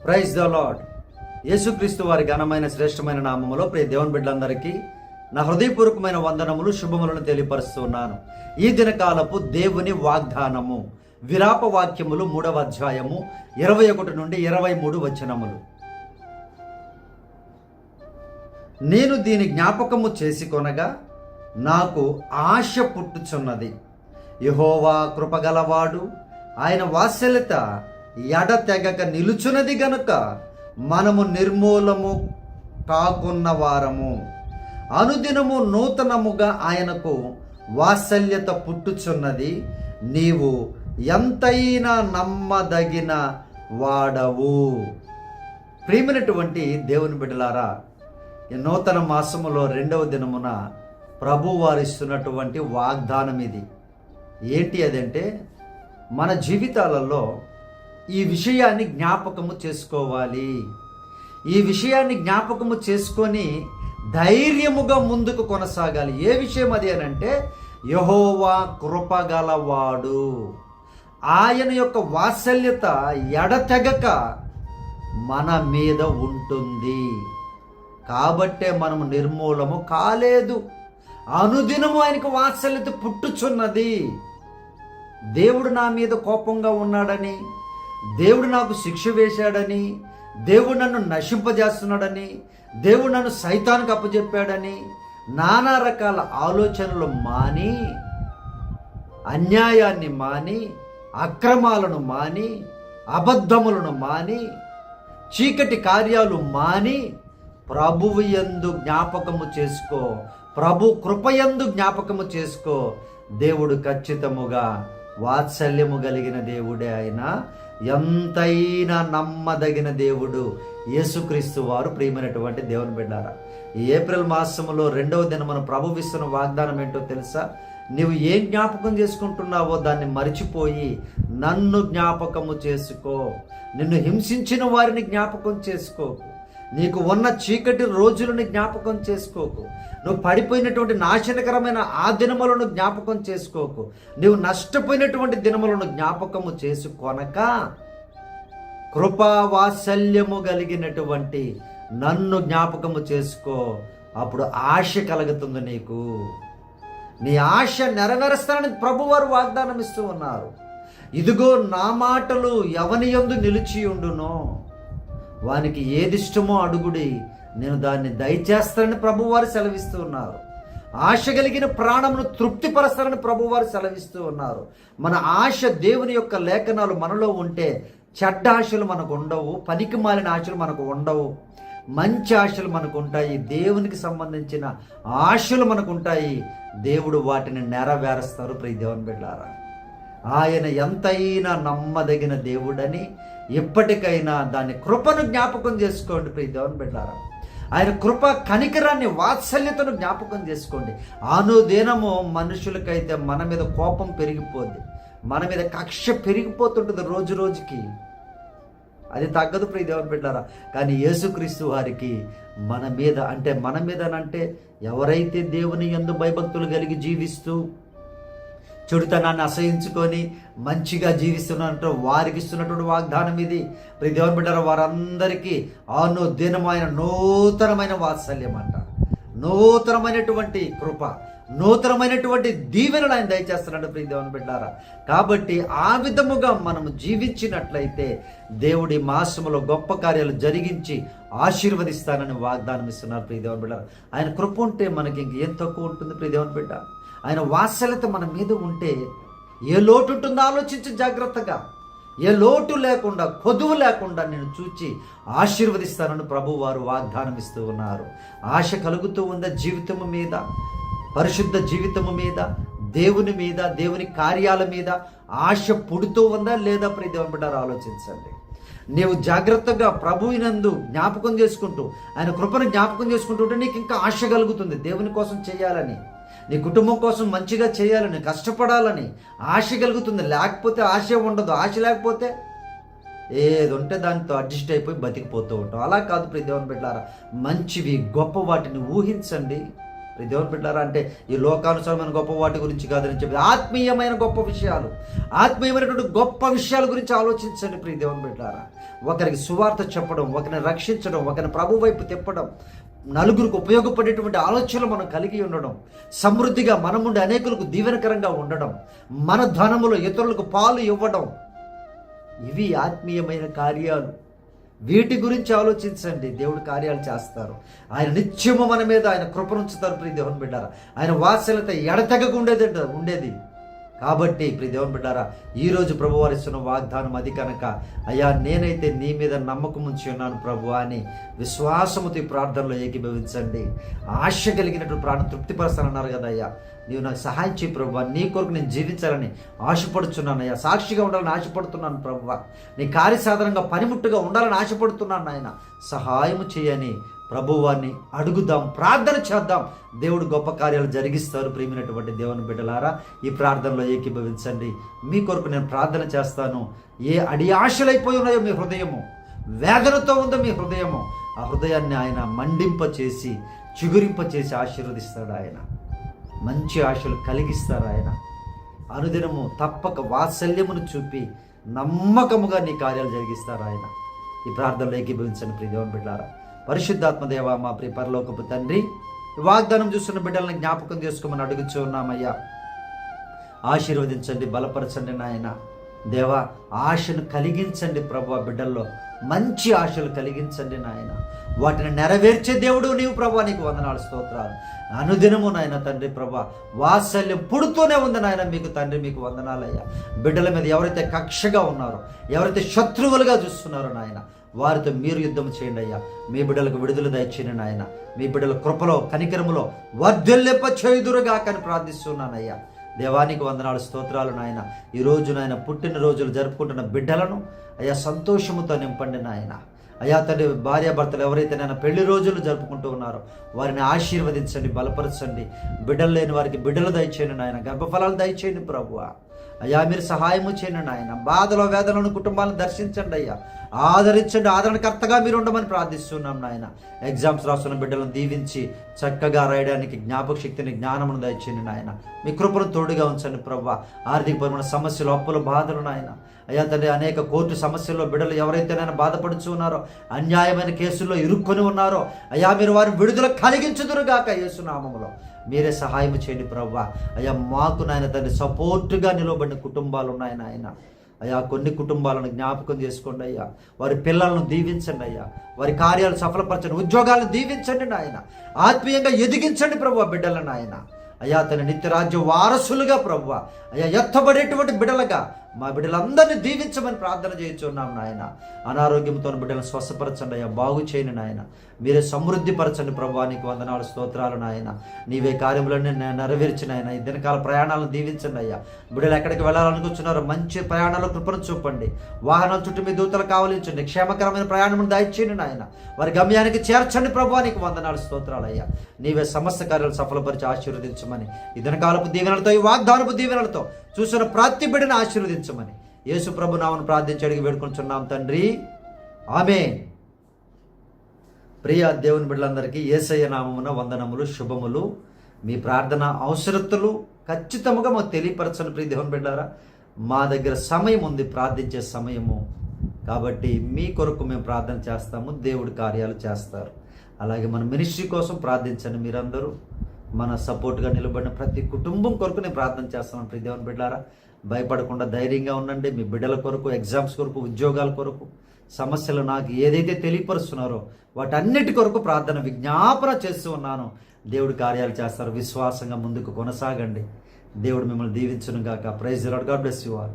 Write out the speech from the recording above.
Praise the lord. యేసుక్రీస్తు వారి ఘనమైన శ్రేష్టమైన నామములో ప్రియ దేవుని బిడ్డలందరికీ నా హృదయపూర్వకమైన వందనములు శుభములను తెలియపరుస్తున్నాను. ఈ దినకాలపు దేవుని వాగ్దానము విలాప వాక్యములు 3వ అధ్యాయము 21 నుండి 23 వచనములు. నేను దీని జ్ఞాపకము చేసుకొనగా నాకు ఆశ పుట్టుచున్నది. యెహోవా కృపగలవాడు, ఆయన వాత్సల్యత ఎడతెగక నిలుచున్నది గనుక మనము నిర్మూలము కాకున్న వారము. అనుదినము నూతనముగా ఆయనకు వాత్సల్యత పుట్టుచున్నది. నీవు ఎంతైనా నమ్మదగిన వాడవు. ప్రియమైనటువంటి దేవుని బిడ్డలారా, ఈ నూతన మాసములో 2వ దినమున ప్రభు వారిస్తున్నటువంటి వాగ్దానం ఇది. ఏంటి అదంటే, మన జీవితాలలో ఈ విషయాన్ని జ్ఞాపకము చేసుకోవాలి. ఈ విషయాన్ని జ్ఞాపకము చేసుకొని ధైర్యముగా ముందుకు కొనసాగాలి. ఏ విషయం అది అని అంటే, యెహోవా కృపగలవాడు, ఆయన యొక్క వాత్సల్యత ఎడతెగక మన మీద ఉంటుంది. కాబట్టే మనము నిర్మూలము కాలేదు. అనుదినము ఆయనకు వాత్సల్యత పుట్టుచున్నది. దేవుడు నా మీద కోపంగా ఉన్నాడని, దేవుడు నాకు శిక్ష వేశాడని, దేవుడు నన్ను నశింపజేస్తున్నాడని, దేవుడు నన్ను సైతానికి అప్పచెప్పాడని నానా రకాల ఆలోచనలు మాని, అన్యాయాన్ని మాని, అక్రమాలను మాని, అబద్ధములను మాని, చీకటి కార్యాలు మాని ప్రభువు యందు జ్ఞాపకము చేసుకో, ప్రభు కృపయందు జ్ఞాపకము చేసుకో. దేవుడు ఖచ్చితముగా వాత్సల్యము కలిగిన దేవుడే. ఆయన ఎంతైనా నమ్మదగిన దేవుడు యేసుక్రీస్తు వారు. ప్రియమైనటువంటి దేవుని బిడ్డారా, ఈ ఏప్రిల్ మాసములో 2వ దినమున ప్రభువు ఇస్తున్న వాగ్దానం ఏంటో తెలుసా? నీవు ఏం జ్ఞాపకం చేసుకుంటున్నావో దాన్ని మరిచిపోయి నన్ను జ్ఞాపకము చేసుకో. నిన్ను హింసించిన వారిని జ్ఞాపకం చేసుకోకు. నీకు ఉన్న చీకటి రోజులను జ్ఞాపకం చేసుకోకు. నువ్వు పడిపోయినటువంటి నాశనకరమైన ఆ దినములను జ్ఞాపకం చేసుకోకు. నువ్వు నష్టపోయినటువంటి దినములను జ్ఞాపకము చేసుకొనక కృపా వాత్సల్యము కలిగినటువంటి నన్ను జ్ఞాపకము చేసుకో. అప్పుడు ఆశ కలుగుతుంది నీకు. నీ ఆశ నెరవేరుస్తానని ప్రభువారు వాగ్దానం ఇస్తూ ఉన్నారు. ఇదిగో నా మాటలు ఎవని యందు నిలిచి ఉండునో వానికి ఏదిష్టమో అడుగుడి, నేను దాన్ని దయచేస్తానని ప్రభువారు సెలవిస్తూ ఉన్నారు. ఆశ కలిగిన ప్రాణమును తృప్తిపరస్తానని ప్రభువారు సెలవిస్తూ ఉన్నారు. మన ఆశ దేవుని యొక్క లేఖనాలు మనలో ఉంటే చెడ్డ ఆశలు మనకు ఉండవు, పనికి మాలిన ఆశలు మనకు ఉండవు, మంచి ఆశలు మనకు ఉంటాయి. దేవునికి సంబంధించిన ఆశలు మనకు ఉంటాయి. దేవుడు వాటిని నెరవేరుస్తారు. ప్రియ దేవుని బిడ్డలారా, ఆయన ఎంతైనా నమ్మదగిన దేవుడని ఎప్పటికైనా దాని కృపను జ్ఞాపకం చేసుకోండి. ప్రియ దేవుని బిడ్డలారా, ఆయన కృప కనికరాన్ని వాత్సల్యతను జ్ఞాపకం చేసుకోండి. అనుదినము మనుషులకైతే మన మీద కోపం పెరిగిపోద్ది, మన మీద కక్ష పెరిగిపోతుంటుంది రోజు రోజుకి. అది తగ్గదు ప్రియ దేవుని బిడ్డలారా. కానీ యేసుక్రీస్తు వారికి మన మీద అంటే ఎవరైతే దేవుని యందు భయభక్తులు కలిగి జీవిస్తూ చెడుతనాన్ని అసహించుకొని మంచిగా జీవిస్తున్నట్టు వారికి ఇస్తున్నటువంటి వాగ్దానం ఇది. ప్రియ దేవుని బిడ్డలారా, వారందరికీ అనుదినమైన నూతనమైన వాత్సల్యం అంట, నూతనమైనటువంటి కృప, నూతనమైనటువంటి దీవెనలు ఆయన దయచేస్తున్నాడు. ప్రియ దేవుని బిడ్డలారా, కాబట్టి ఆ విధముగా మనము జీవించినట్లయితే దేవుడి మాసములో గొప్ప కార్యాలు జరిగించి ఆశీర్వదిస్తానని వాగ్దానం ఇస్తున్నారు. ప్రియ దేవుని బిడ్డలారా, ఆయన కృప ఉంటే మనకి ఇంకేం తక్కువ ఉంటుంది? ప్రియ దేవుని బిడ్డ, ఆయన వాత్సల్యత మన మీద ఉంటే ఏ లోటు ఉంటుందో ఆలోచించి జాగ్రత్తగా. ఏ లోటు లేకుండా, కొదువు లేకుండా నేను చూచి ఆశీర్వదిస్తానని ప్రభు వారు వాగ్దానం ఇస్తూ ఉన్నారు. ఆశ కలుగుతూ ఉందా జీవితము మీద, పరిశుద్ధ జీవితము మీద, దేవుని మీద, దేవుని కార్యాల మీద ఆశ పుడుతూ ఉందా లేదా? ప్రియ దేవుని బిడ్డలారా, ఆలోచించండి. నీవు జాగ్రత్తగా ప్రభువునందు జ్ఞాపకం చేసుకుంటూ, ఆయన కృపను జ్ఞాపకం చేసుకుంటూ ఉంటే నీకు ఇంకా ఆశ కలుగుతుంది. దేవుని కోసం చేయాలని, నీ కుటుంబం కోసం మంచిగా చేయాలని, కష్టపడాలని ఆశ కలుగుతుంది. లేకపోతే ఆశ ఉండదు. ఆశ లేకపోతే ఏది ఉంటే దానితో అడ్జస్ట్ అయిపోయి బతికిపోతూ ఉంటాం. అలా కాదు ప్రియ దేవుని బిడ్డలారా, మంచివి గొప్ప వాటిని ఊహించండి. దేవుని బిడ్డారా, అంటే ఈ లోకానుసారమైన గొప్ప వాటి గురించి కాదని చెప్పి ఆత్మీయమైన గొప్ప విషయాలు, ఆత్మీయమైనటువంటి గొప్ప విషయాల గురించి ఆలోచించండి ప్రియ దేవుని బిడ్డారా. ఒకరికి సువార్త చెప్పడం, ఒకరిని రక్షించడం, ఒకరిని ప్రభు వైపు తిప్పడం, నలుగురికి ఉపయోగపడేటువంటి ఆలోచనలు మనం కలిగి ఉండడం, సమృద్ధిగా మనముండి అనేకులకు దీవెనకరంగా ఉండడం, మన ధనములో ఇతరులకు పాలు ఇవ్వడం, ఇవి ఆత్మీయమైన కార్యాలు. వీటి గురించి ఆలోచించండి. దేవుడు కార్యాలు చేస్తారు. ఆయన నిత్యము మన మీద ఆయన కృపనుంచుతారు ప్రియ దేవుని బిడ్డారా. ఆయన వాత్సల్యత ఎడతెగక ఉండేది. కాబట్టి ప్రియ దేవుని బిడ్డారా, ఈరోజు ప్రభు వారు ఇస్తున్న వాగ్దానం అది కనుక, అయ్యా నేనైతే నీ మీద నమ్మకం ఉంచి ఉన్నాను ప్రభు అని విశ్వాసముతో ప్రార్థనలో ఏకీభవించండి. ఆశ కలిగినట్టు ప్రాణం తృప్తిపరుస్తానన్నారు కదా అయ్యా. నీవు నాకు సహాయం చేయి ప్రభు, నీ కొరకు నేను జీవించాలని ఆశపడుతున్నాను అయ్యా. సాక్షిగా ఉండాలని ఆశపడుతున్నాను ప్రభు, నీ కార్యసాధనంగా పనిముట్టుగా ఉండాలని ఆశపడుతున్నాను ఆయన. సహాయం చేయని ప్రభువాన్ని అడుగుదాం, ప్రార్థన చేద్దాం. దేవుడు గొప్ప కార్యాలు జరిగిస్తారు. ప్రియమైనటువంటి దేవుని బిడ్డలారా, ఈ ప్రార్థనలో ఏకీభవించండి. మీ కొరకు నేను ప్రార్థన చేస్తాను. ఏ ఆశలైపోయి ఉన్నాయో మీ హృదయము, వేదనతో ఉందో మీ హృదయము, ఆ హృదయాన్ని ఆయన మండింపచేసి చిగురింపచేసి ఆశీర్వదిస్తాడు. ఆయన మంచి ఆశలు కలిగిస్తారు. ఆయన అనుదినము తప్పక వాత్సల్యమును చూపి నమ్మకముగా నీ కార్యాలు జరిగిస్తారు ఆయన. ఈ ప్రార్థనలో ఏకీభవించండి ప్రియ దేవుని బిడ్డలారా. పరిశుద్ధాత్మ దేవా, మా ప్రియ పరలోకపు తండ్రి, వాగ్దానం చూస్తున్న బిడ్డలను జ్ఞాపకం చేసుకోమని అడుగుచూ ఉన్నామయ్యా. ఆశీర్వదించండి, బలపరచండి నాయన. దేవా, ఆశను కలిగించండి ప్రభు, బిడ్డల్లో మంచి ఆశలు కలిగించండి నాయన. వాటిని నెరవేర్చే దేవుడు నీవు ప్రభు, నీకు వందనాలు స్తోత్రాలు. అనుదినము నాయన తండ్రి ప్రభా, వాత్సల్యం పుడుతూనే ఉంది నాయన. మీకు తండ్రి మీకు వందనాలయ్యా. బిడ్డల మీద ఎవరైతే కక్షగా ఉన్నారో, ఎవరైతే శత్రువులుగా చూస్తున్నారో నాయన, వారితో మీరు యుద్ధం చేయండి అయ్యా. మీ బిడ్డలకు విడుదల దయచేయండి నాయన. మీ బిడ్డల కృపలో కనికరములో వర్ధిల్లింప చేయుదురుగా కానీ ప్రార్థిస్తున్నానయ్యా. దేవానికి వందనాలు స్తోత్రాలు నాయన. ఈరోజు నాయన పుట్టినరోజులు జరుపుకుంటున్న బిడ్డలను అయ్యా సంతోషముతో నింపండి నాయన. అయ్యా తండ్రి, భార్యాభర్తలు ఎవరైతే నాయన పెళ్లి రోజులు జరుపుకుంటూ ఉన్నారో వారిని ఆశీర్వదించండి, బలపరచండి. బిడ్డలు లేని వారికి బిడ్డలు దయచేయండి నాయన. గర్భఫలాలు దయచేయండి ప్రభువా. అయ్యా మీరు సహాయము చేయండి నాయన. బాధలో వేదనలను కుటుంబాలను దర్శించండి అయ్యా. ఆదరించండి, ఆదరణకర్తగా మీరు ఉండమని ప్రార్థిస్తున్నాం నాయన. ఎగ్జామ్స్ రాస్తున్న బిడ్డలను దీవించి చక్కగా రాయడానికి జ్ఞాపక శక్తిని, జ్ఞానమును దయచేయండి నాయన. మీ కృపను తోడుగా ఉంచండి ప్రభువా. ఆర్థికపరమైన సమస్యలు, అప్పుల బాధలు నాయన. అయ్యా తండ్రి, అనేక కోర్టు సమస్యల్లో బిడ్డలు ఎవరైతే నేను బాధపడుచు ఉన్నారో, అన్యాయమైన కేసుల్లో ఇరుక్కొని ఉన్నారో, అయ్యా మీరు వారిని విడుదల కలిగించుదురుగాక యేసునామములో. మీరే సహాయం చేయండి ప్రభువా. అయ్యా మాకు నాయన తండ్రి సపోర్టుగా నిలబడిన కుటుంబాలు ఉన్నాయి నాయన. అయ్యా కొన్ని కుటుంబాలను జ్ఞాపకం చేసుకోండి అయ్యా. వారి పిల్లలను దీవించండి అయ్యా. వారి కార్యాలు సఫలపరచండి, ఉద్యోగాలను దీవించండి నాయన. ఆత్మీయంగా ఎదిగించండి ప్రభువా బిడ్డలను నాయన. అయ్యా తన నిత్యరాజ్య వారసులుగా ప్రభువ, అయ్యా ఎత్తబడేటువంటి బిడ్డలుగా మా బిడ్డలందరినీ దీవించమని ప్రార్థన చేయించున్నాం నాయన. అనారోగ్యంతో బిడ్డలను స్వస్థపరచండి అయ్యా, బాగు చేయని నాయన. మీరే సమృద్ధిపరచండి ప్రభువా. నీకు వందనాలు స్తోత్రాలు నాయన. నీవే కార్యములన్నీ నెరవేర్చిన ఆయన. ఈ దినకాల ప్రయాణాలను దీవించండి అయ్యా. బిడ్డలు ఎక్కడికి వెళ్ళాలనుకుంటున్నారో మంచి ప్రయాణాలు కృపను చూపండి. వాహనాల చుట్టూ మీ దూతలు కావలించండి. క్షేమకరమైన ప్రయాణమును దయచేయండి నాయన. వారి గమ్యానికి చేర్చండి ప్రభువా. నీకు వందనాలు స్తోత్రాలు అయ్యా. నీవే సమస్త కార్యాలు సఫలపరిచి ఆశీర్వదించమని, ఈ దినకాలపు దీవెనలతో, ఈ వాగ్దానపు దీవెనలతో చూసిన ప్రతి బిడ్డను ఆశీర్వదించమని యేసు ప్రభు నామమున ప్రార్థించి అడిగి వేడుకొంచున్నాం తండ్రి, ఆమేన్. ప్రియ దేవుని బిడ్డలందరికీ యేసయ్య నామమున వందనములు, శుభములు. మీ ప్రార్థన అవసరతలు ఖచ్చితంగా మాకు తెలియపరచండి ప్రియ దేవుని బిడ్డారా. మా దగ్గర సమయం ఉంది, ప్రార్థించే సమయము. కాబట్టి మీ కొరకు మేము ప్రార్థన చేస్తాము, దేవుడి కార్యాలు చేస్తారు. అలాగే మన మినిస్ట్రీ కోసం ప్రార్థించండి. మీరందరూ మన సపోర్ట్గా నిలబడిన ప్రతి కుటుంబం కొరకు నేను ప్రార్థన చేస్తున్నాను ప్రియ దేవుని బిడ్డారా. భయపడకుండా ధైర్యంగా ఉండండి. మీ బిడ్డల కొరకు, ఎగ్జామ్స్ కొరకు, ఉద్యోగాల కొరకు, సమస్యలు నాకు ఏదైతే తెలియపరుస్తున్నారో వాటన్నిటి కొరకు ప్రార్థన విజ్ఞాపన చేస్తూ ఉన్నాను. దేవుడి కార్యాలు చేస్తారు. విశ్వాసంగా ముందుకు కొనసాగండి. దేవుడు మిమ్మల్ని దీవించును గాక. Praise the lord. God bless you all.